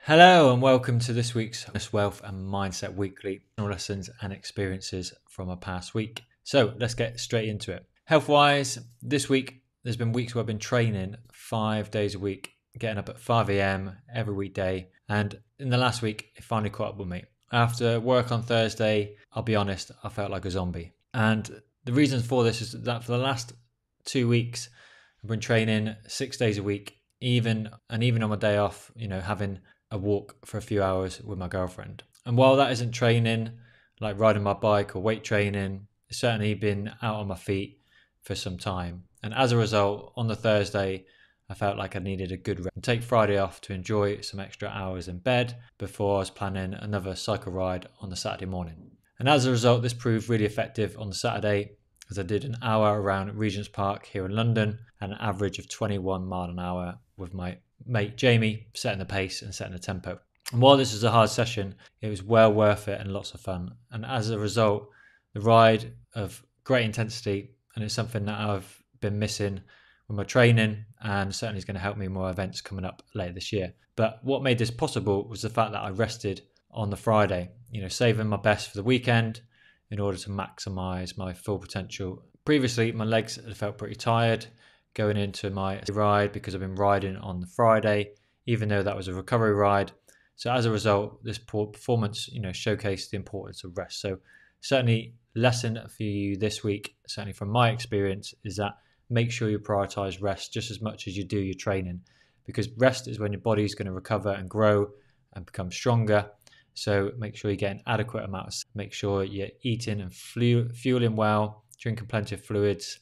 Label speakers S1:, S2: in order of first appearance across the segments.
S1: Hello and welcome to this week's Wealth and Mindset Weekly lessons and experiences from a past week. So let's get straight into it. Health-wise, this week there's been weeks where I've been training 5 days a week, getting up at 5 a.m. every weekday, and in the last week it finally caught up with me. After work on Thursday, I'll be honest, I felt like a zombie. And the reason for this is that for the last 2 weeks I've been training 6 days a week, even on my day off, having a walk for a few hours with my girlfriend. And while that isn't training, like riding my bike or weight training, it's certainly been out on my feet for some time. And as a result, on the Thursday, I felt like I needed a good rest and take Friday off to enjoy some extra hours in bed before I was planning another cycle ride on the Saturday morning. And as a result, this proved really effective on the Saturday, as I did an hour around Regent's Park here in London and an average of 21 miles an hour with my mate Jamie, setting the pace and setting the tempo. And while this was a hard session, it was well worth it and lots of fun. And as a result, the ride of great intensity, and it's something that I've been missing with my training, and certainly is going to help me in more events coming up later this year. But what made this possible was the fact that I rested on the Friday, saving my best for the weekend in order to maximize my full potential. Previously, my legs had felt pretty tired going into my ride because I've been riding on the Friday, even though that was a recovery ride. So as a result, this poor performance, showcased the importance of rest. So certainly lesson for you this week, certainly from my experience, is that make sure you prioritize rest just as much as you do your training, because rest is when your body is going to recover and grow and become stronger. So make sure you get an adequate amount of sleep. Make sure you're eating and fueling well, drinking plenty of fluids,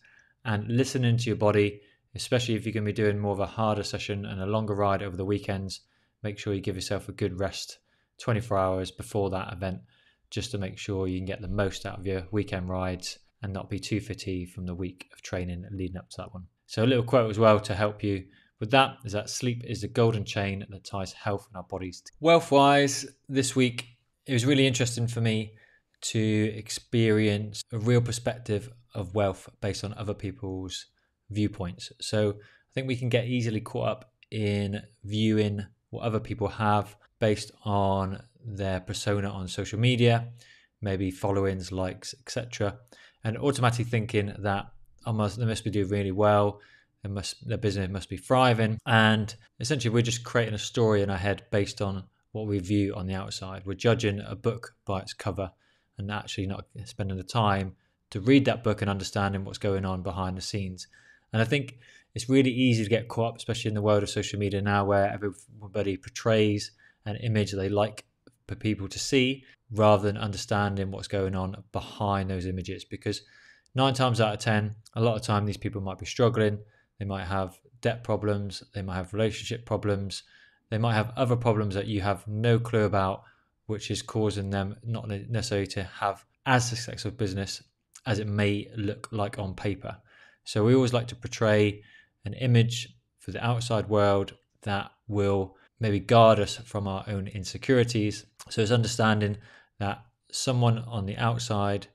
S1: and listening to your body, especially if you're going to be doing more of a harder session and a longer ride over the weekends. Make sure you give yourself a good rest 24 hours before that event, just to make sure you can get the most out of your weekend rides and not be too fatigued from the week of training leading up to that one. So a little quote as well to help you with that is that sleep is the golden chain that ties health in our bodies. Wealth-wise, this week, it was really interesting for me to experience a real perspective of wealth based on other people's viewpoints. So I think we can get easily caught up in viewing what other people have based on their persona on social media, maybe followings, likes, etc., and automatically thinking that they must be doing really well, their business must be thriving, and essentially we're just creating a story in our head based on what we view on the outside. We're judging a book by its cover and actually not spending the time to read that book and understanding what's going on behind the scenes. And I think it's really easy to get caught up, especially in the world of social media now, where everybody portrays an image they like for people to see rather than understanding what's going on behind those images. Because 9 times out of 10, a lot of time these people might be struggling. They might have debt problems. They might have relationship problems. They might have other problems that you have no clue about, which is causing them not necessarily to have as successful business as it may look like on paper. So we always like to portray an image for the outside world that will maybe guard us from our own insecurities. So it's understanding that someone on the outside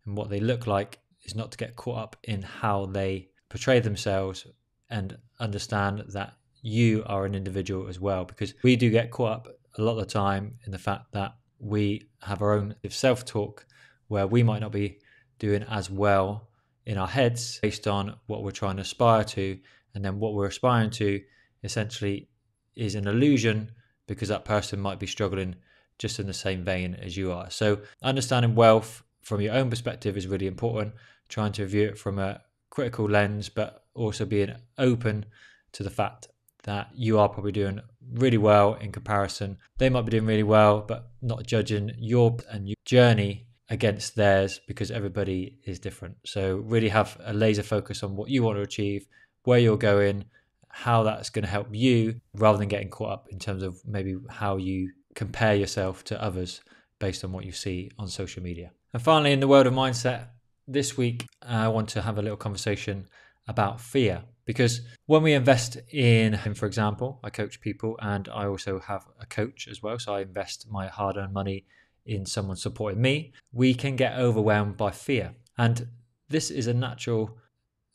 S1: and what they look like is not to get caught up in how they portray themselves, and understand that you are an individual as well, because we do get caught up a lot of the time in the fact that we have our own self-talk where we might not be doing as well in our heads based on what we're trying to aspire to, and then what we're aspiring to essentially is an illusion because that person might be struggling just in the same vein as you are. So understanding wealth from your own perspective is really important, trying to view it from a critical lens, but also being open to the fact that you are probably doing really well in comparison. They might be doing really well, but not judging your journey against theirs, because everybody is different. So really have a laser focus on what you want to achieve, where you're going, how that's going to help you, rather than getting caught up in terms of maybe how you compare yourself to others based on what you see on social media. And finally, in the world of mindset, this week I want to have a little conversation about fear, because when we invest in, for example, I coach people and I also have a coach as well, so I invest my hard-earned money in someone supporting me, we can get overwhelmed by fear. And this is a natural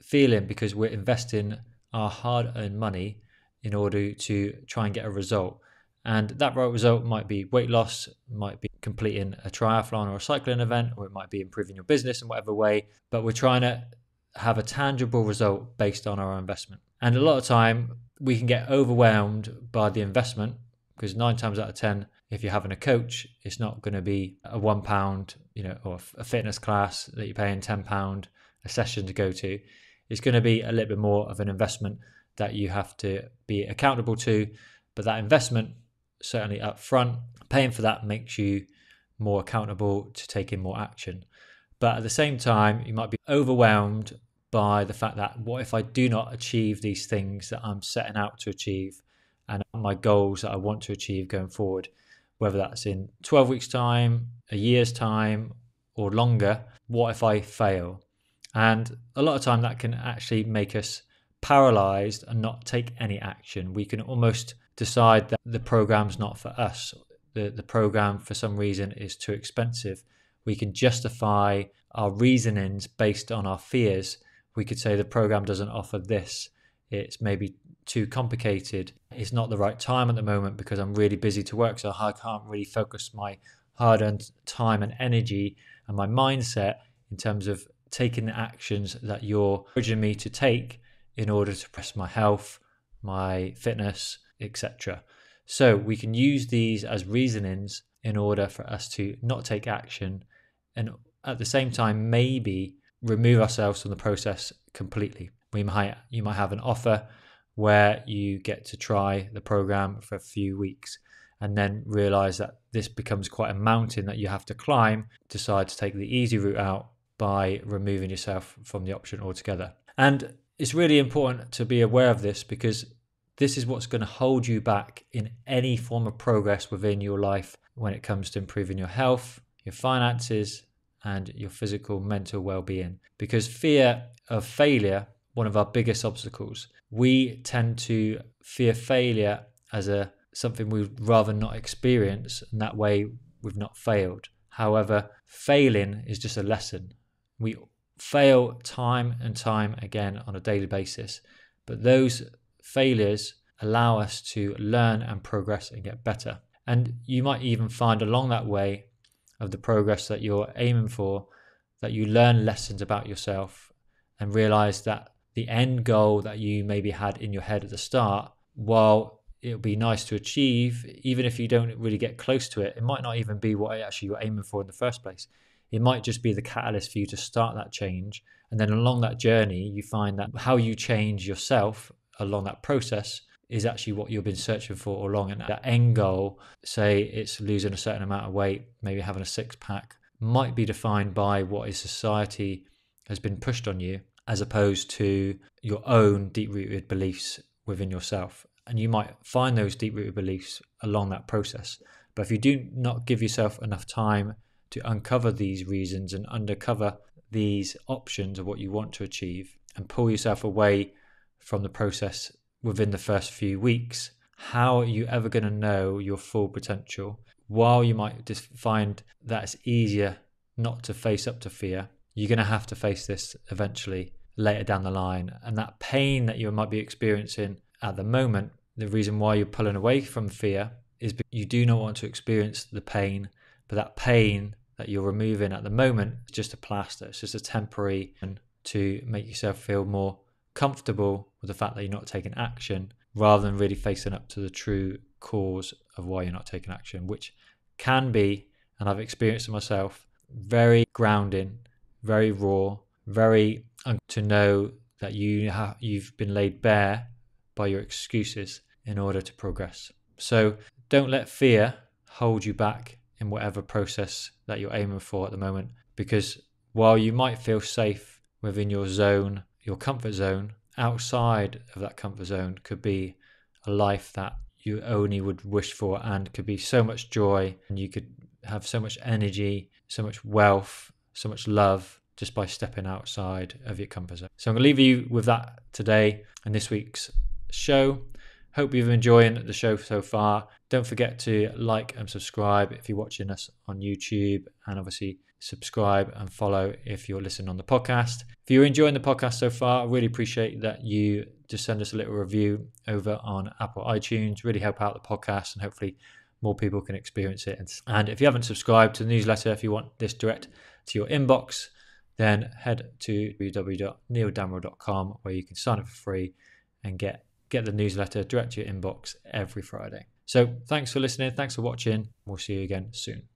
S1: feeling because we're investing our hard-earned money in order to try and get a result. And that result might be weight loss, might be completing a triathlon or a cycling event, or it might be improving your business in whatever way. But we're trying to have a tangible result based on our investment. And a lot of time we can get overwhelmed by the investment, because 9 times out of 10, if you're having a coach, it's not going to be a £1, or a fitness class that you're paying £10 a session to go to. It's going to be a little bit more of an investment that you have to be accountable to. But that investment, certainly up front, paying for that makes you more accountable to taking more action. But at the same time, you might be overwhelmed by the fact that what if I do not achieve these things that I'm setting out to achieve and my goals that I want to achieve going forward, whether that's in 12 weeks' time, a year's time, or longer. What if I fail? And a lot of time that can actually make us paralyzed and not take any action. We can almost decide that the program's not for us. The program for some reason is too expensive. We can justify our reasonings based on our fears. We could say the program doesn't offer this. It's maybe too complicated. It's not the right time at the moment because I'm really busy to work, so I can't really focus my hard-earned time and energy and my mindset in terms of taking the actions that you're urging me to take in order to press my health, my fitness, etc. So we can use these as reasonings in order for us to not take action and at the same time maybe remove ourselves from the process completely. You might have an offer where you get to try the program for a few weeks and then realize that this becomes quite a mountain that you have to climb, decide to take the easy route out by removing yourself from the option altogether. And it's really important to be aware of this because this is what's going to hold you back in any form of progress within your life when it comes to improving your health, your finances, and your physical, mental well-being. Because fear of failure, one of our biggest obstacles, we tend to fear failure as something we'd rather not experience, and that way we've not failed. However, failing is just a lesson. We fail time and time again on a daily basis, but those failures allow us to learn and progress and get better. And you might even find along that way of the progress that you're aiming for that you learn lessons about yourself and realize that the end goal that you maybe had in your head at the start, while it'll be nice to achieve, even if you don't really get close to it, it might not even be what actually you're aiming for in the first place. It might just be the catalyst for you to start that change. And then along that journey, you find that how you change yourself along that process is actually what you've been searching for all along. And that end goal, say it's losing a certain amount of weight, maybe having a 6-pack, might be defined by what is society has been pushed on you, as opposed to your own deep-rooted beliefs within yourself. And you might find those deep-rooted beliefs along that process. But if you do not give yourself enough time to uncover these reasons and uncover these options of what you want to achieve and pull yourself away from the process within the first few weeks, how are you ever going to know your full potential? While you might just find that it's easier not to face up to fear, you're going to have to face this eventually later down the line. And that pain that you might be experiencing at the moment, the reason why you're pulling away from fear is because you do not want to experience the pain, but that pain that you're removing at the moment is just a plaster. It's just a temporary to make yourself feel more comfortable with the fact that you're not taking action rather than really facing up to the true cause of why you're not taking action, which can be, and I've experienced it myself, very grounding, very raw, very to know that you've been laid bare by your excuses in order to progress. So don't let fear hold you back in whatever process that you're aiming for at the moment, because while you might feel safe within your zone, your comfort zone, outside of that comfort zone could be a life that you only would wish for and could be so much joy, and you could have so much energy, so much wealth, so much love just by stepping outside of your comfort zone. So I'm going to leave you with that today in this week's show. Hope you've been enjoying the show so far. Don't forget to like and subscribe if you're watching us on YouTube, and obviously subscribe and follow if you're listening on the podcast. If you're enjoying the podcast so far, I really appreciate that you just send us a little review over on Apple iTunes. Really help out the podcast, and hopefully more people can experience it. And if you haven't subscribed to the newsletter, if you want this direct to your inbox, then head to www.neildamrell.com, where you can sign up for free and get the newsletter direct to your inbox every Friday. So thanks for listening. Thanks for watching. We'll see you again soon.